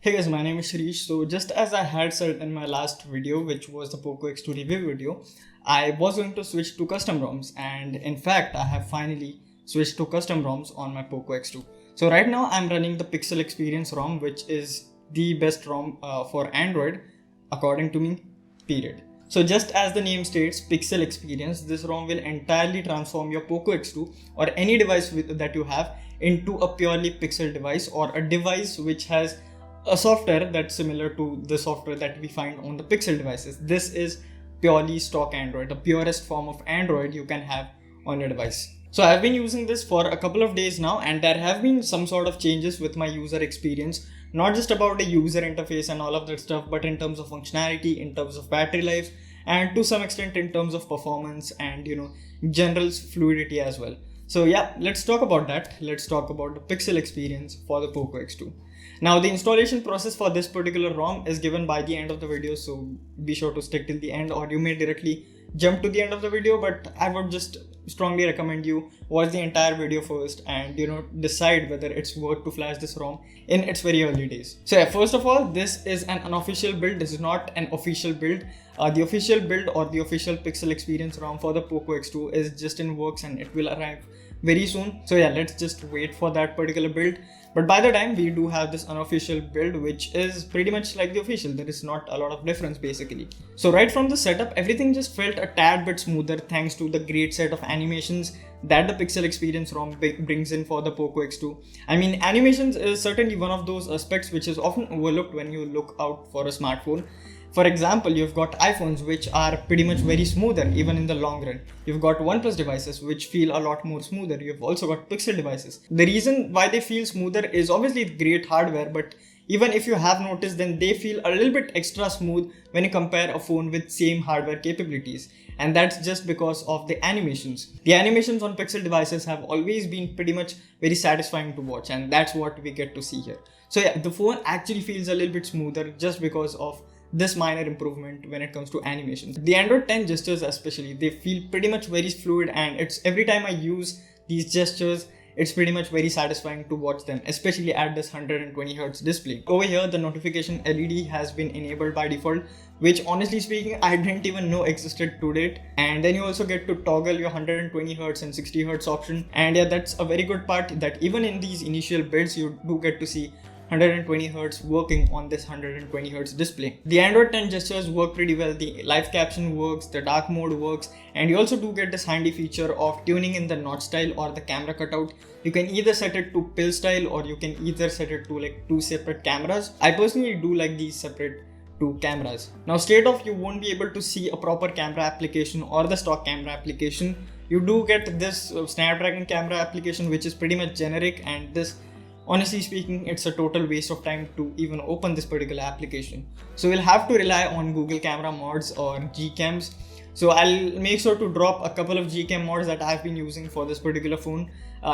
Hey guys, my name is Shirish. So just as I had said in my last video, which was the POCO X2 review video, I was going to switch to custom ROMs, and in fact I have finally switched to custom ROMs on my POCO X2. So right now I'm running the Pixel Experience ROM, which is the best ROM for Android according to me, period. So just as the name states, Pixel Experience, this ROM will entirely transform your POCO X2 or any device that you have into a purely Pixel device, or a device which has a software that's similar to the software that we find on the Pixel devices. This is purely stock Android, the purest form of Android you can have on your device. So I've been using this for a couple of days now, and there have been some sort of changes with my user experience, not just about the user interface and all of that stuff, but in terms of functionality, in terms of battery life, and to some extent in terms of performance and general fluidity as well. So yeah, let's talk about that. Let's talk about the Pixel experience for the POCO X2. Now the installation process for this particular ROM is given by the end of the video, so be sure to stick till the end, or you may directly jump to the end of the video, but I would just strongly recommend you watch the entire video first and decide whether it's worth to flash this ROM in its very early days. So yeah, first of all, this is an unofficial build. This is not an official build. The official build or the official Pixel Experience ROM for the POCO X2 is just in works and it will arrive very soon. So yeah, let's just wait for that particular build. But by the time we do have this unofficial build, which is pretty much like the official, there is not a lot of difference basically. So right from the setup, everything just felt a tad bit smoother thanks to the great set of animations that the Pixel Experience ROM brings in for the POCO X2. I mean, animations is certainly one of those aspects which is often overlooked when you look out for a smartphone. For example, you've got iPhones which are pretty much very smoother even in the long run. You've got OnePlus devices which feel a lot more smoother. You've also got Pixel devices. The reason why they feel smoother is obviously great hardware, but even if you have noticed, then they feel a little bit extra smooth when you compare a phone with same hardware capabilities. And that's just because of the animations. The animations on Pixel devices have always been pretty much very satisfying to watch, and that's what we get to see here. So yeah, the phone actually feels a little bit smoother just because of this minor improvement when it comes to animations. The Android 10 gestures especially, they feel pretty much very fluid, and it's every time I use these gestures, it's pretty much very satisfying to watch them, especially at this 120Hz display. Over here, the notification LED has been enabled by default, which honestly speaking, I didn't even know existed to date. And then you also get to toggle your 120Hz and 60Hz option. And yeah, that's a very good part, that even in these initial builds, you do get to see 120Hz working on this 120Hz display. The Android 10 gestures work pretty well. The live caption works, the dark mode works, and you also do get this handy feature of tuning in the notch style or the camera cutout. You can either set it to pill style, or you can either set it to like two separate cameras. I personally do like these separate two cameras. Now straight off, you won't be able to see a proper camera application or the stock camera application. You do get this Snapdragon camera application, which is pretty much generic, and this, honestly speaking, it's a total waste of time to even open this particular application. So we'll have to rely on Google camera mods or Gcams. So I'll make sure to drop a couple of Gcam mods that I've been using for this particular phone.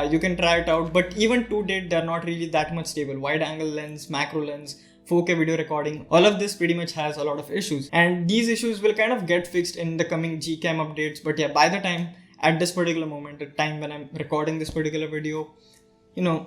You can try it out, but even to date, they're not really that much stable. Wide angle lens, macro lens, 4K video recording, all of this pretty much has a lot of issues. And these issues will kind of get fixed in the coming Gcam updates. But yeah, by the time, at this particular moment, the time when I'm recording this particular video,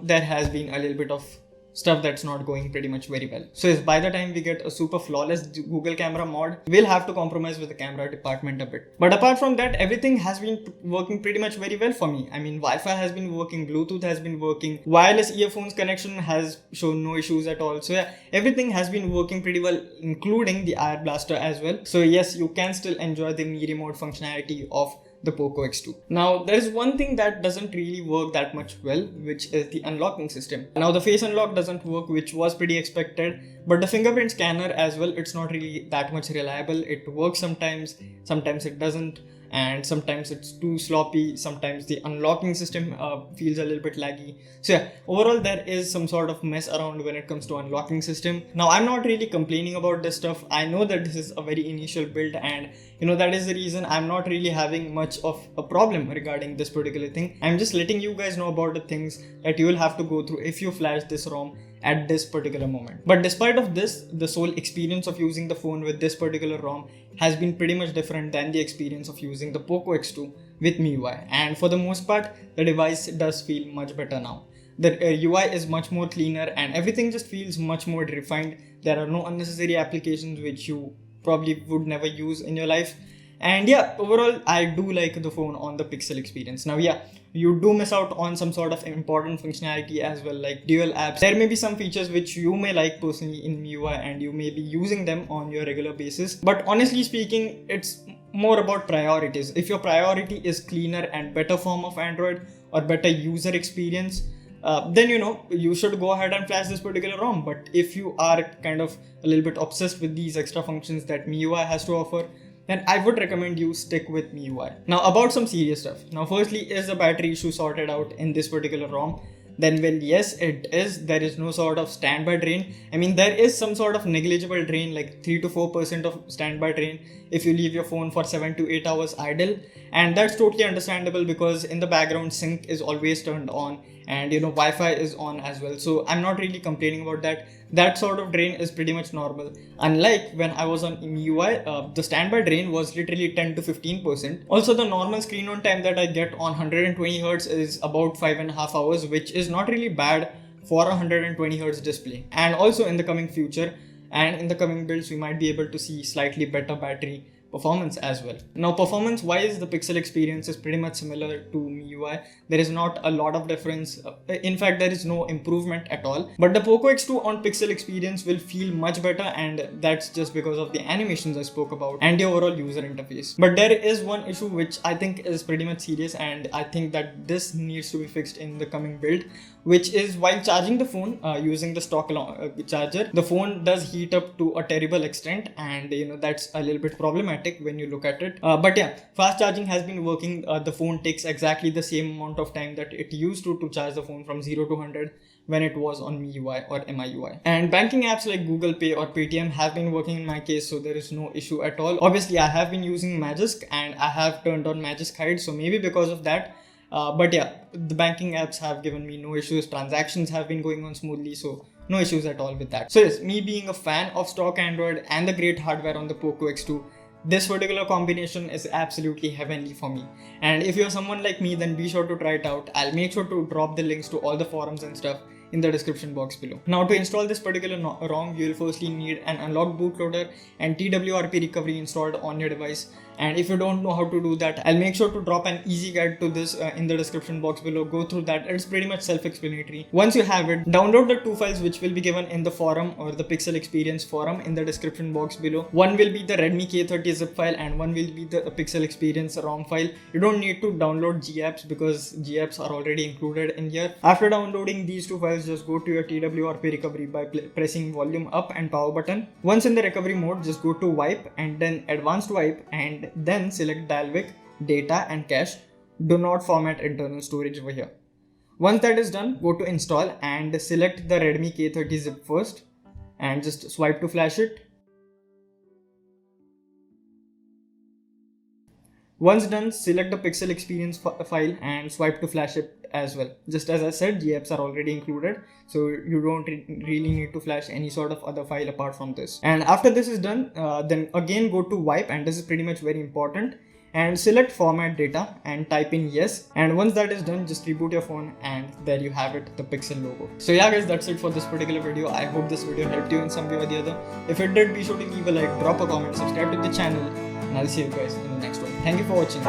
there has been a little bit of stuff that's not going pretty much very well. So yes, by the time we get a super flawless Google camera mod, we'll have to compromise with the camera department a bit. But apart from that, everything has been working pretty much very well for me. I mean, Wi-Fi has been working, Bluetooth has been working, wireless earphones connection has shown no issues at all. So yeah, everything has been working pretty well, including the Air Blaster as well. So yes, you can still enjoy the Mi Remote functionality of the POCO X2. Now, there is one thing that doesn't really work that much well, which is the unlocking system. Now, the face unlock doesn't work, which was pretty expected, but the fingerprint scanner as well, it's not really that much reliable. It works sometimes it doesn't, and sometimes it's too sloppy. Sometimes the unlocking system feels a little bit laggy. So yeah, overall there is some sort of mess around when it comes to unlocking system. Now, I'm not really complaining about this stuff. I know that this is a very initial build, and that is the reason I'm not really having much of a problem regarding this particular thing. I'm just letting you guys know about the things that you will have to go through if you flash this ROM at this particular moment. But despite of this, the sole experience of using the phone with this particular ROM has been pretty much different than the experience of using the POCO X2 with MIUI. And for the most part, the device does feel much better now. The UI is much more cleaner and everything just feels much more refined. There are no unnecessary applications which you probably would never use in your life. And yeah, overall, I do like the phone on the Pixel experience. Now, yeah, you do miss out on some sort of important functionality as well, like dual apps. There may be some features which you may like personally in MIUI and you may be using them on your regular basis. But honestly speaking, it's more about priorities. If your priority is cleaner and better form of Android or better user experience, then you should go ahead and flash this particular ROM. But if you are kind of a little bit obsessed with these extra functions that MIUI has to offer, then I would recommend you stick with MIUI. Now about some serious stuff. Now firstly, is the battery issue sorted out in this particular ROM? Then well, yes, it is. There is no sort of standby drain. I mean, there is some sort of negligible drain, like 3 to 4% of standby drain if you leave your phone for 7 to 8 hours idle. And that's totally understandable because in the background sync is always turned on and Wi-Fi is on as well. So I'm not really complaining about that. That sort of drain is pretty much normal. Unlike when I was on MIUI, the standby drain was literally 10 to 15%. Also, the normal screen on time that I get on 120 Hz is about 5.5 hours, which is not really bad for a 120 Hz display. And also in the coming future and in the coming builds, we might be able to see slightly better battery performance as well. Now performance wise, the Pixel experience is pretty much similar to MIUI. There is not a lot of difference. In fact, there is no improvement at all. But the POCO X2 on Pixel experience will feel much better, and that's just because of the animations I spoke about and the overall user interface. But there is one issue which I think is pretty much serious, and I think that this needs to be fixed in the coming build, which is while charging the phone using the stock charger, the phone does heat up to a terrible extent, and that's a little bit problematic when you look at it. But yeah, fast charging has been working. The phone takes exactly the same amount of time that it used to charge the phone from 0 to 100 when it was on MIUI or MIUI. And banking apps like Google Pay or Paytm have been working in my case, so there is no issue at all. Obviously, I have been using Magisk and I have turned on Magisk Hide, so maybe because of that. But yeah, the banking apps have given me no issues. Transactions have been going on smoothly, so no issues at all with that. So yes, me being a fan of stock Android and the great hardware on the POCO X2, this particular combination is absolutely heavenly for me. And if you're someone like me, then be sure to try it out. I'll make sure to drop the links to all the forums and stuff in the description box below. Now to install this particular ROM, you'll firstly need an unlocked bootloader and TWRP recovery installed on your device. And if you don't know how to do that, I'll make sure to drop an easy guide to this in the description box below. Go through that. It's pretty much self-explanatory. Once you have it, download the two files which will be given in the forum or the Pixel Experience forum in the description box below. One will be the Redmi K30 zip file and one will be the Pixel Experience ROM file. You don't need to download GApps because GApps are already included in here. After downloading these two files, just go to your TWRP recovery by pressing volume up and power button. Once in the recovery mode, just go to wipe and then advanced wipe and then select Dalvik, data and cache. Do not format internal storage over here. Once that is done, go to install and select the Redmi K30 zip first and just swipe to flash it. Once done, select the Pixel Experience file and swipe to flash it as well. Just as I said, GApps are already included, so you don't really need to flash any sort of other file apart from this. And after this is done, then again go to wipe, and this is pretty much very important, and select format data and type in yes. And once that is done, just reboot your phone and there you have it, the Pixel logo. So yeah guys, that's it for this particular video. I hope this video helped you in some way or the other. If it did, be sure to leave a like, drop a comment, subscribe to the channel, and I'll see you guys in the next one. Thank you for watching.